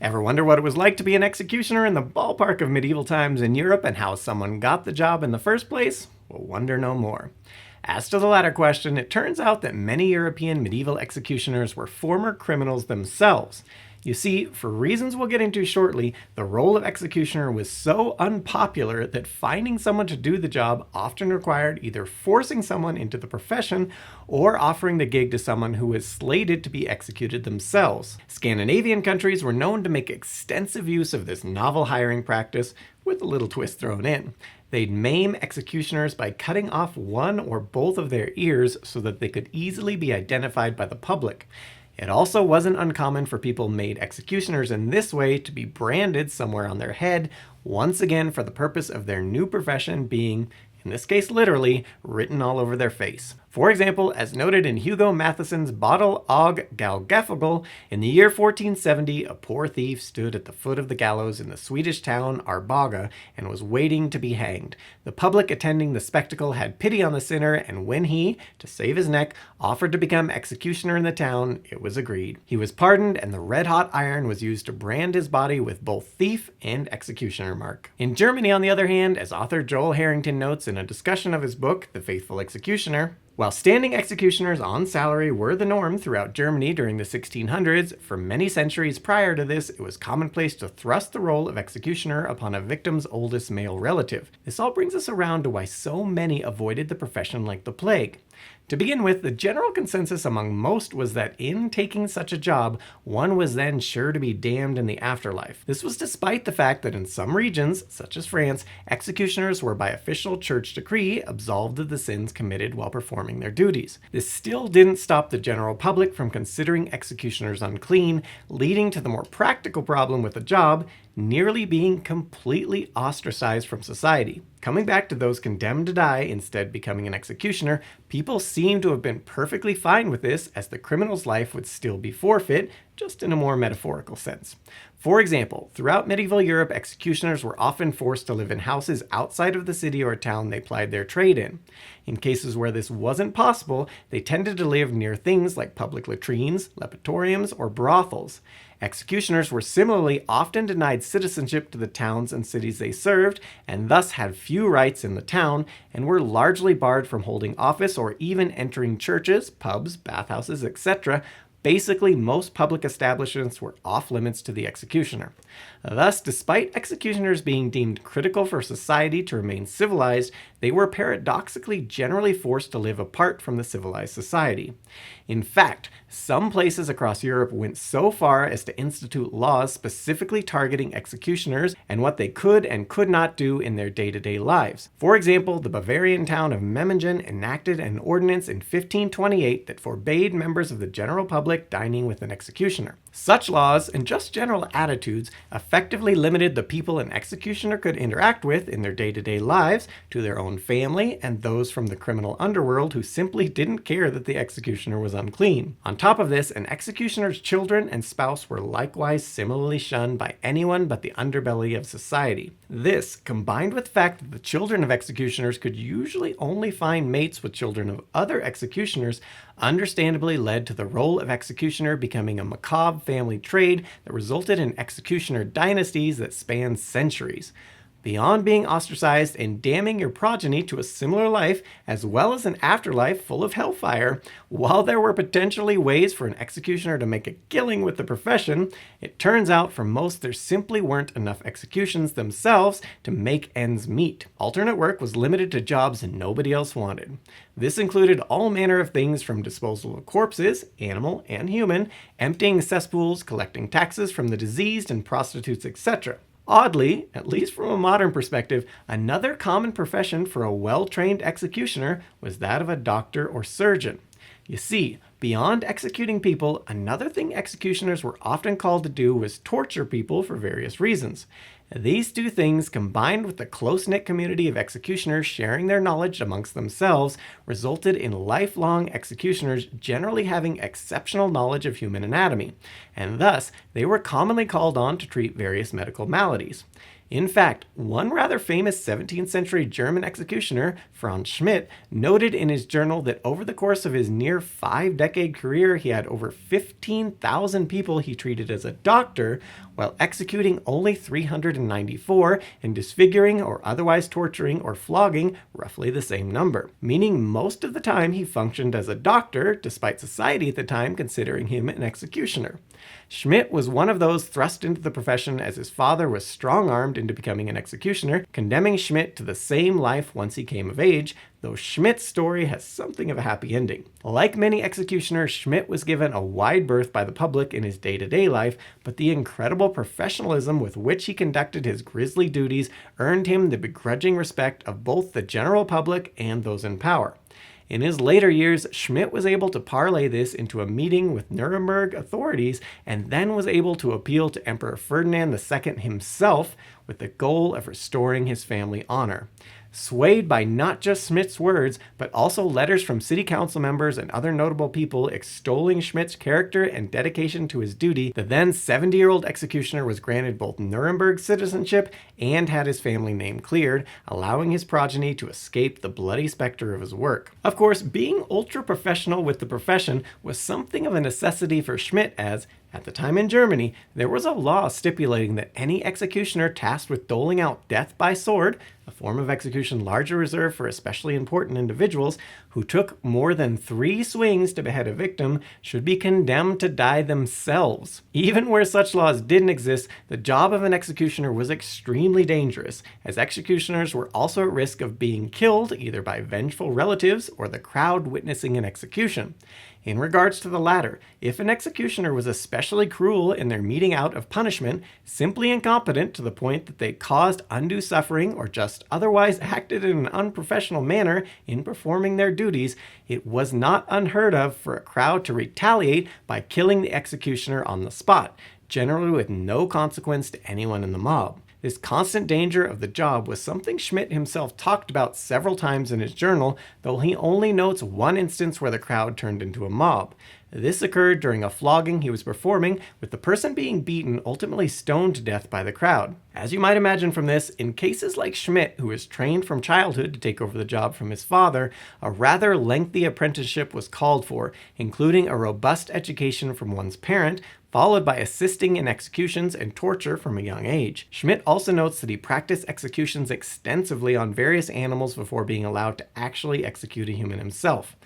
Ever wonder what it was like to be an executioner in the ballpark of medieval times in Europe and how someone got the job in the first place? Well, wonder no more. As to the latter question, it turns out that many European medieval executioners were former criminals themselves. You see, for reasons we'll get into shortly, the role of executioner was so unpopular that finding someone to do the job often required either forcing someone into the profession or offering the gig to someone who was slated to be executed themselves. Scandinavian countries were known to make extensive use of this novel hiring practice, with a little twist thrown in. They'd maim executioners by cutting off one or both of their ears so that they could easily be identified by the public. It also wasn't uncommon for people made executioners in this way to be branded somewhere on their head, once again for the purpose of their new profession being, in this case literally, written all over their face. For example, as noted in Hugo Mathiessen's Boddel og Galgefugl, in the year 1470, a poor thief stood at the foot of the gallows in the Swedish town Arboga and was waiting to be hanged. The public attending the spectacle had pity on the sinner, and when he, to save his neck, offered to become executioner in the town, it was agreed. He was pardoned, and the red-hot iron was used to brand his body with both thief and executioner mark. In Germany, on the other hand, as author Joel Harrington notes in a discussion of his book, The Faithful Executioner, while standing executioners on salary were the norm throughout Germany during the 1600s, for many centuries prior to this, it was commonplace to thrust the role of executioner upon a victim's oldest male relative. This all brings us around to why so many avoided the profession like the plague. To begin with, the general consensus among most was that in taking such a job, one was then sure to be damned in the afterlife. This was despite the fact that in some regions, such as France, executioners were by official church decree absolved of the sins committed while performing their duties. This still didn't stop the general public from considering executioners unclean, leading to the more practical problem with the job, nearly being completely ostracized from society. Coming back to those condemned to die, instead becoming an executioner, people seem to have been perfectly fine with this, as the criminal's life would still be forfeit, just in a more metaphorical sense. For example, throughout medieval Europe, executioners were often forced to live in houses outside of the city or town they plied their trade in. In cases where this wasn't possible, they tended to live near things like public latrines, leprotoriums, or brothels. Executioners were similarly often denied citizenship to the towns and cities they served, and thus had few rights in the town, and were largely barred from holding office or even entering churches, pubs, bathhouses, etc. Basically, most public establishments were off limits to the executioner. Thus, despite executioners being deemed critical for society to remain civilized, they were paradoxically generally forced to live apart from the civilized society. In fact, some places across Europe went so far as to institute laws specifically targeting executioners and what they could and could not do in their day-to-day lives. For example, the Bavarian town of Memmingen enacted an ordinance in 1528 that forbade members of the general public dining with an executioner. Such laws, and just general attitudes, effectively limited the people an executioner could interact with in their day-to-day lives to their own family and those from the criminal underworld who simply didn't care that the executioner was unclean. On top of this, an executioner's children and spouse were likewise similarly shunned by anyone but the underbelly of society. This, combined with the fact that the children of executioners could usually only find mates with children of other executioners, understandably led to the role of executioner becoming a macabre family trade that resulted in executioner dynasties that spanned centuries. Beyond being ostracized and damning your progeny to a similar life, as well as an afterlife full of hellfire, while there were potentially ways for an executioner to make a killing with the profession, it turns out for most there simply weren't enough executions themselves to make ends meet. Alternate work was limited to jobs nobody else wanted. This included all manner of things from disposal of corpses, animal and human, emptying cesspools, collecting taxes from the diseased and prostitutes, etc. Oddly, at least from a modern perspective, another common profession for a well-trained executioner was that of a doctor or surgeon. You see, beyond executing people, another thing executioners were often called to do was torture people for various reasons. These two things, combined with the close-knit community of executioners sharing their knowledge amongst themselves, resulted in lifelong executioners generally having exceptional knowledge of human anatomy, and thus they were commonly called on to treat various medical maladies. In fact, one rather famous 17th century German executioner, Franz Schmidt, noted in his journal that over the course of his near 5 decade career, he had over 15,000 people he treated as a doctor, while executing only 394 and disfiguring or otherwise torturing or flogging roughly the same number. Meaning most of the time he functioned as a doctor, despite society at the time considering him an executioner. Schmidt was one of those thrust into the profession as his father was strong-armed into becoming an executioner, condemning Schmidt to the same life once he came of age, though Schmidt's story has something of a happy ending. Like many executioners, Schmidt was given a wide berth by the public in his day-to-day life, but the incredible professionalism with which he conducted his grisly duties earned him the begrudging respect of both the general public and those in power. In his later years, Schmidt was able to parlay this into a meeting with Nuremberg authorities and then was able to appeal to Emperor Ferdinand II himself with the goal of restoring his family honor. Swayed by not just Schmidt's words, but also letters from city council members and other notable people extolling Schmidt's character and dedication to his duty, the then 70-year-old executioner was granted both Nuremberg citizenship and had his family name cleared, allowing his progeny to escape the bloody specter of his work. Of course, being ultra-professional with the profession was something of a necessity for Schmidt as, at the time in Germany, there was a law stipulating that any executioner tasked with doling out death by sword, a form of execution largely reserved for especially important individuals, who took more than 3 swings to behead a victim, should be condemned to die themselves. Even where such laws didn't exist, the job of an executioner was extremely dangerous, as executioners were also at risk of being killed either by vengeful relatives or the crowd witnessing an execution. In regards to the latter, if an executioner was especially cruel in their meting out of punishment, simply incompetent to the point that they caused undue suffering or just otherwise acted in an unprofessional manner in performing their duties, it was not unheard of for a crowd to retaliate by killing the executioner on the spot, generally with no consequence to anyone in the mob. This constant danger of the job was something Schmidt himself talked about several times in his journal, though he only notes one instance where the crowd turned into a mob. This occurred during a flogging he was performing, with the person being beaten ultimately stoned to death by the crowd. As you might imagine from this, in cases like Schmidt, who was trained from childhood to take over the job from his father, a rather lengthy apprenticeship was called for, including a robust education from one's parent, followed by assisting in executions and torture from a young age. Schmidt also notes that he practiced executions extensively on various animals before being allowed to actually execute a human himself.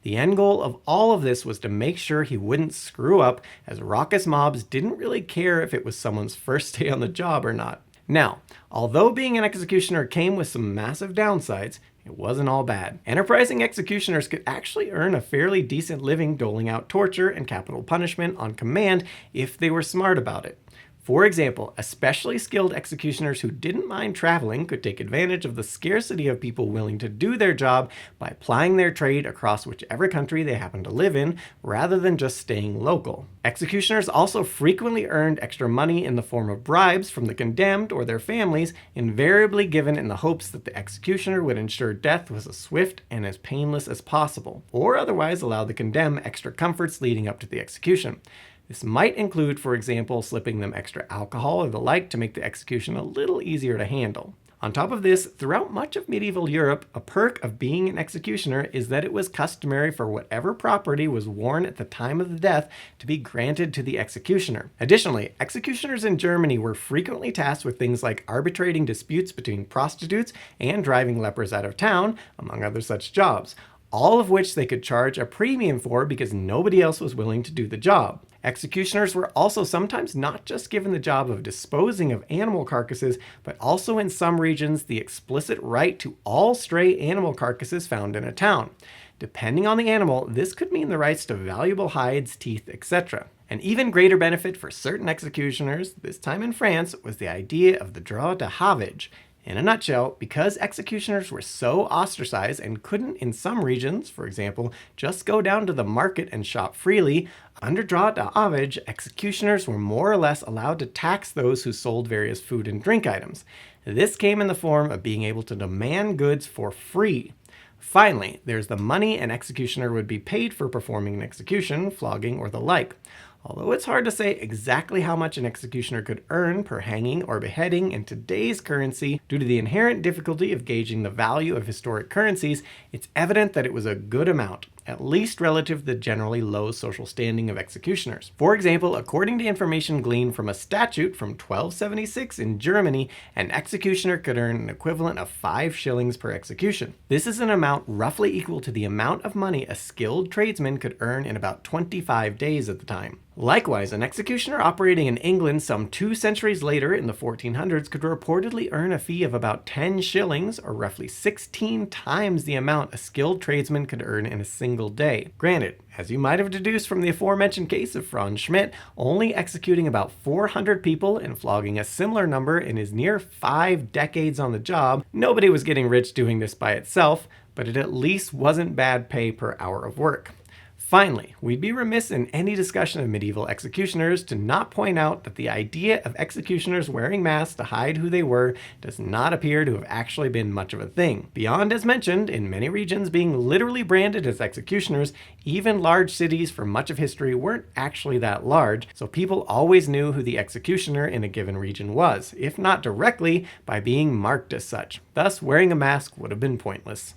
The end goal of all of this was to make sure he wouldn't screw up, as raucous mobs didn't really care if it was someone's first day on the job or not. Now, although being an executioner came with some massive downsides, it wasn't all bad. Enterprising executioners could actually earn a fairly decent living doling out torture and capital punishment on command if they were smart about it. For example, especially skilled executioners who didn't mind traveling could take advantage of the scarcity of people willing to do their job by applying their trade across whichever country they happen to live in, rather than just staying local. Executioners also frequently earned extra money in the form of bribes from the condemned or their families, invariably given in the hopes that the executioner would ensure death was as swift and as painless as possible, or otherwise allow the condemned extra comforts leading up to the execution. This might include, for example, slipping them extra alcohol or the like to make the execution a little easier to handle. On top of this, throughout much of medieval Europe, a perk of being an executioner is that it was customary for whatever property was worn at the time of the death to be granted to the executioner. Additionally, executioners in Germany were frequently tasked with things like arbitrating disputes between prostitutes and driving lepers out of town, among other such jobs, all of which they could charge a premium for because nobody else was willing to do the job. Executioners were also sometimes not just given the job of disposing of animal carcasses, but also in some regions the explicit right to all stray animal carcasses found in a town. Depending on the animal, this could mean the rights to valuable hides, teeth, etc. An even greater benefit for certain executioners, this time in France, was the idea of the droit de havage. In a nutshell, because executioners were so ostracized and couldn't in some regions, for example, just go down to the market and shop freely, under droit de havage, executioners were more or less allowed to tax those who sold various food and drink items. This came in the form of being able to demand goods for free. Finally, there's the money an executioner would be paid for performing an execution, flogging, or the like. Although it's hard to say exactly how much an executioner could earn per hanging or beheading in today's currency due to the inherent difficulty of gauging the value of historic currencies, it's evident that it was a good amount. at least relative to the generally low social standing of executioners. For example, according to information gleaned from a statute from 1276 in Germany, an executioner could earn an equivalent of 5 shillings per execution. This is an amount roughly equal to the amount of money a skilled tradesman could earn in about 25 days at the time. Likewise, an executioner operating in England some 2 centuries later in the 1400s could reportedly earn a fee of about 10 shillings, or roughly 16 times the amount a skilled tradesman could earn in a single day. Granted, as you might have deduced from the aforementioned case of Franz Schmidt, only executing about 400 people and flogging a similar number in his near 5 decades on the job, nobody was getting rich doing this by itself, but it at least wasn't bad pay per hour of work. Finally, we'd be remiss in any discussion of medieval executioners to not point out that the idea of executioners wearing masks to hide who they were does not appear to have actually been much of a thing. Beyond, as mentioned, in many regions being literally branded as executioners, even large cities for much of history weren't actually that large, so people always knew who the executioner in a given region was, if not directly, by being marked as such. Thus, wearing a mask would have been pointless.